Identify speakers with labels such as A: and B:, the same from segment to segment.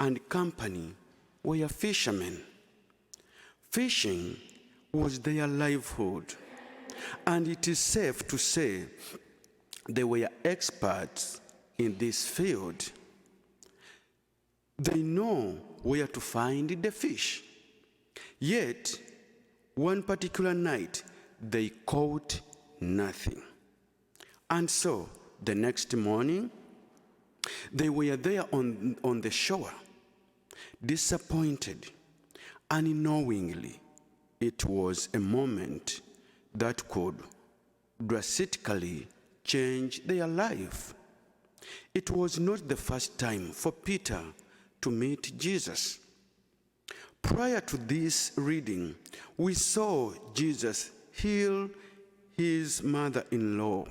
A: and company were fishermen. Fishing was their livelihood, and it is safe to say they were experts in this field. They know where to find the fish. Yet, one particular night, they caught nothing. And so, the next morning, they were there on the shore, disappointed, unknowingly. It was a moment that could drastically change their life. It was not the first time for Peter to meet Jesus. Prior to this reading, we saw Jesus heal his mother-in-law.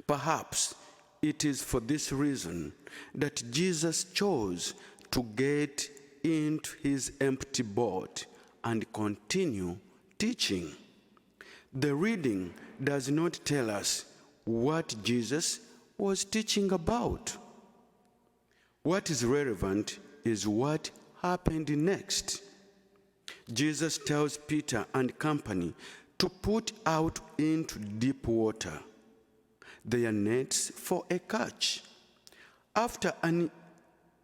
A: Perhaps it is for this reason that Jesus chose to get into his empty boat and continue teaching. The reading does not tell us what Jesus was teaching about. What is relevant is what happened next. Jesus tells Peter and company to put out into deep water their nets for a catch. After an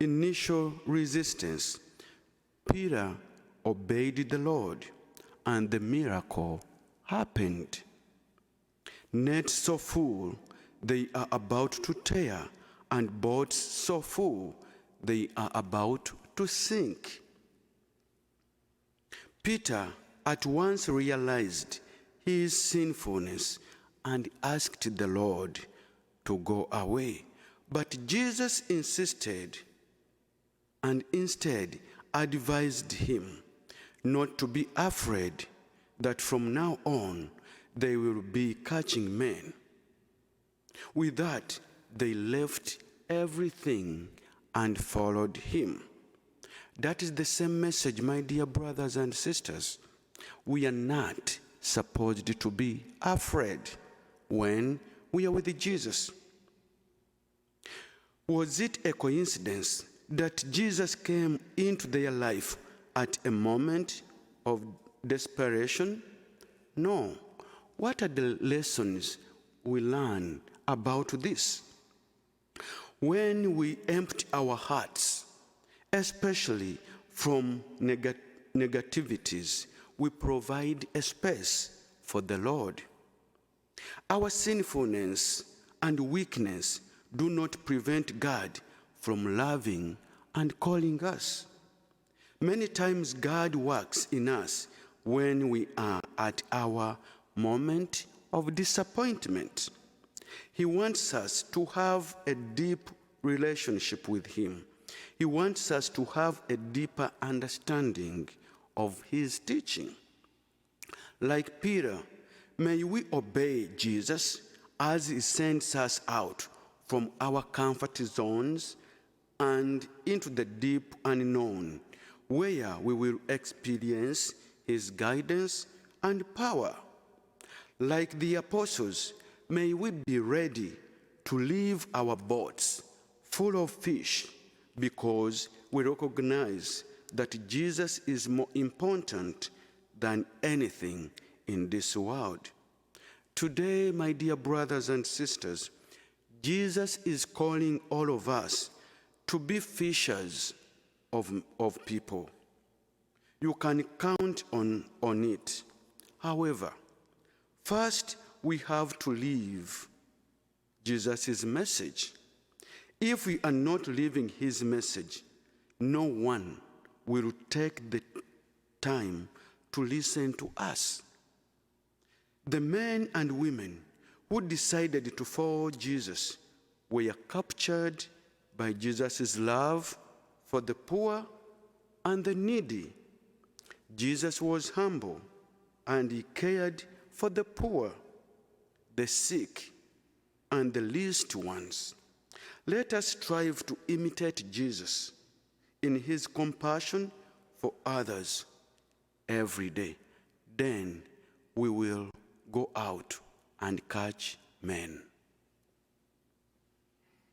A: initial resistance, Peter obeyed the Lord, and the miracle happened. Nets so full they are about to tear, and boats so full they are about to sink. Peter at once realized his sinfulness and asked the Lord to go away. But Jesus insisted and instead advised him not to be afraid, that from now on they will be catching men. With that, they left everything and followed him. That is the same message, my dear brothers and sisters. We are not supposed to be afraid when we are with Jesus. Was it a coincidence that Jesus came into their life at a moment of desperation? No. What are the lessons we learn about this? When we empty our hearts, especially from negativities, we provide a space for the Lord. Our sinfulness and weakness do not prevent God from loving and calling us. Many times God works in us when we are at our moment of disappointment. He wants us to have a deep relationship with him. He wants us to have a deeper understanding of his teaching. Like Peter, may we obey Jesus as he sends us out from our comfort zones and into the deep unknown, where we will experience his guidance and power. Like the apostles, may we be ready to leave our boats full of fish, because we recognize that Jesus is more important than anything in this world. Today, my dear brothers and sisters, Jesus is calling all of us to be fishers of people. You can count on it. However, first we have to live Jesus' message. If we are not living his message, no one will take the time to listen to us. The men and women who decided to follow Jesus were captured by Jesus' love for the poor and the needy. Jesus was humble, and he cared for the poor, the sick, and the least ones. Let us strive to imitate Jesus in his compassion for others every day. Then we will go out and catch men.